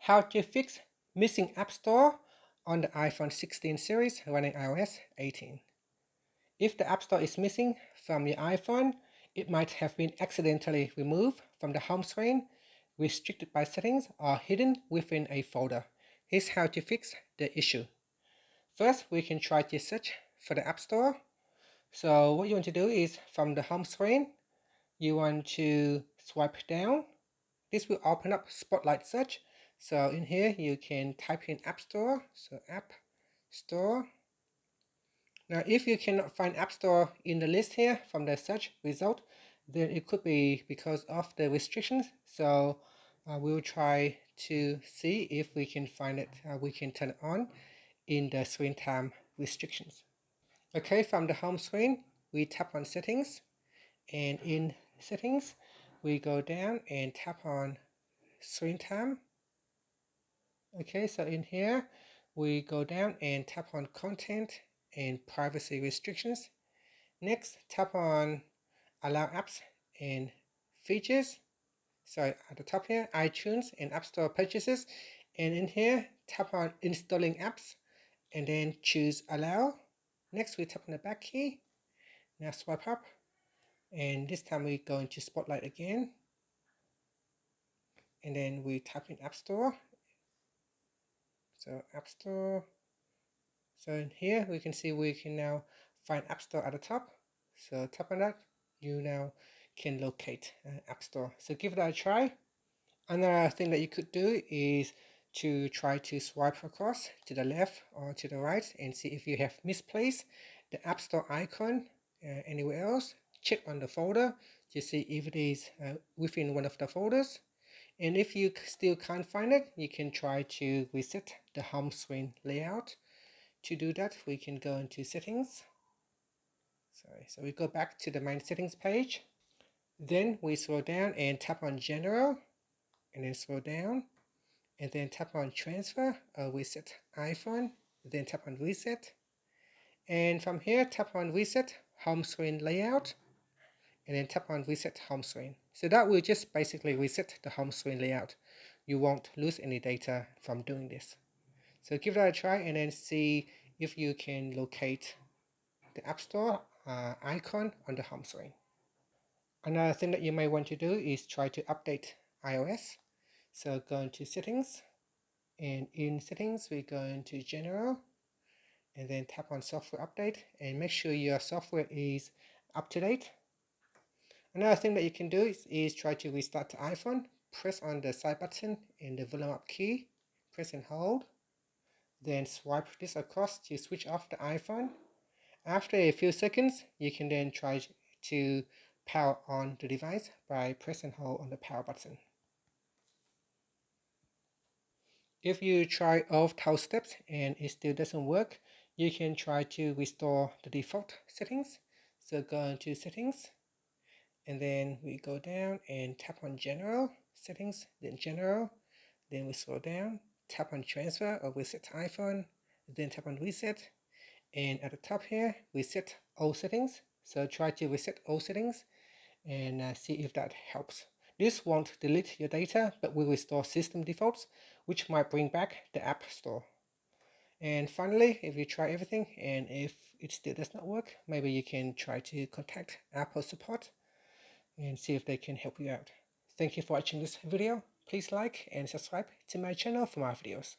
How to fix missing App Store on the iPhone 16 series running iOS 18. If the App Store is missing from your iPhone, it might have been accidentally removed from the home screen, restricted by settings, or hidden within a folder. Here's how to fix the issue. First, we can try to search for the App Store. So what you want to do is, from the home screen, you want to swipe down. This will open up Spotlight Search. So in here you can type in App Store, so App Store. Now if you cannot find App Store in the list here from the search result, then it could be because of the restrictions. So we'll try to see if we can find it, we can turn it on in the screen time restrictions. Okay, from the home screen, we tap on Settings, and in Settings, we go down and tap on Screen Time. Okay, so in here, we go down and tap on Content and Privacy Restrictions. Next, tap on Allow Apps and Features. So at the top here, iTunes and App Store Purchases. And in here, tap on Installing Apps and then choose Allow. Next, we tap on the back key. Now swipe up. And this time we go into Spotlight again. And then we tap in App Store. So App Store. So in here we can see we can now find App Store at the top. So tap on that, you now can locate App Store. So give that a try. Another thing that you could do is to try to swipe across to the left or to the right and see if you have misplaced the App Store icon anywhere else. Check on the folder to see if it is within one of the folders. And if you still can't find it, you can try to reset the home screen layout. To do that, we can go into Settings. So we go back to the main settings page. Then we scroll down and tap on General, and then scroll down, and then tap on Transfer or Reset iPhone, then tap on Reset. And from here, tap on Reset Home Screen Layout, and then tap on Reset Home Screen. So that will just basically reset the home screen layout. You won't lose any data from doing this. So give that a try and then see if you can locate the App Store icon on the home screen. Another thing that you may want to do is try to update iOS. So go into Settings, and in Settings we go into General, and then tap on Software Update and make sure your software is up to date. Another thing that you can do is try to restart the iPhone. Press on the side button and the volume up key, press and hold, then swipe this across to switch off the iPhone. After a few seconds, you can then try to power on the device by press and hold on the power button. If you try all 12 steps and it still doesn't work, you can try to restore the default settings. So go into Settings, and then we go down and tap on General, Settings, then General, then we scroll down, tap on Transfer or Reset iPhone, then tap on Reset, and at the top here, reset all settings. So try to reset all settings and see if that helps. This won't delete your data, but will restore system defaults, which might bring back the App Store. And finally, if you try everything and if it still does not work, maybe you can try to contact Apple support and see if they can help you out. Thank you for watching this video. Please like and subscribe to my channel for more videos.